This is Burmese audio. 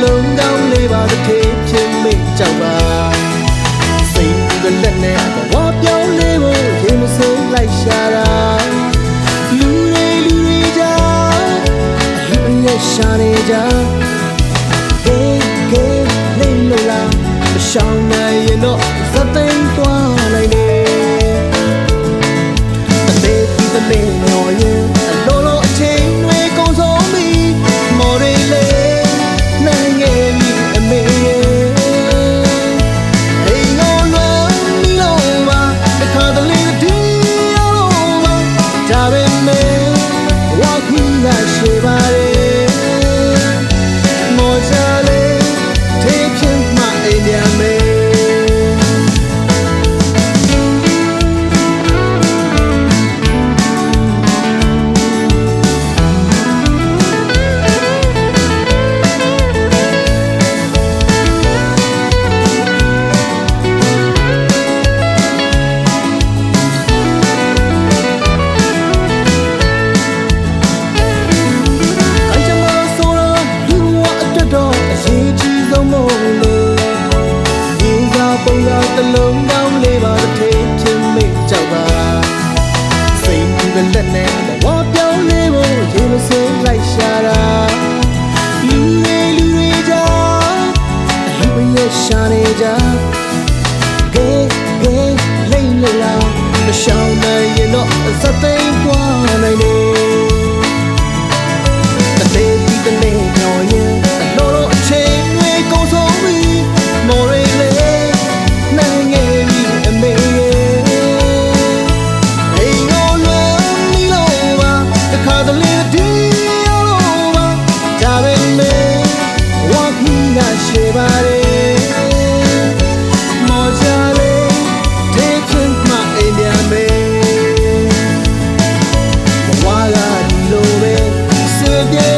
လုံးကောင်းလေးပါတစ်ခေတ်ချင်းမိတ်ကြောက်ပါစိတ်ကလက်နဲ့ဘဝပြောင်းလဲဖို့ရင်မစိမ့်လိုက်ရှာတာလူတွေကြာအလူရဲ့ရှာနေကြလိမ့်လို့လားမရှောင်နိုင်ရင်တော့သသိမ်းသွားနိုင်တယ်အသေးသေးတလေးမျောရင်အလိုလိုအချိန်တွေကုန်ဆုံးပြီမော်ရီလေးနိုင်ငယ်ပြီအမေရဲ့အိမ်ကိုလွန်လို့ပါတစ်ခါတလေတည်းအောင်ပါဒါပေမဲ့ဝါခီးကရှိပါတယ်မော်ချလေးတလုံးကောင်းလေးပါတစ်ခေတ်ချင်းမိတ်ကြောက်ပါစိတ်ကလက်နဲ့ဘဝပြောင်းလဲဖို့ရင်မစိမ့်လိုက်ရှာတာလူတွေကြာအလူရဲ့ရှာနေကြလိမ့်လို့လားမရှောင်နိုင်ရင်တော့သသိမ်းသွားနိုင်တယ်တလေးပြီးတလေးညော်ရင်အလိုလိုအချိန်တွေကုန်ဆုံးပြီမော်ရီလေးနိုင်ငယ်ပြီအမေရဲ့အိမ်ကိုလွန်လို့ပါတစ်ခါတလေတည်းအောင်ပါဒါပေမဲ့ဝါခီးကရှိပါတယ်မော်ချလေးတေးချင်မှအိမ်ပြန်မယ်ဝါလာဒီလိုပဲစေပြေ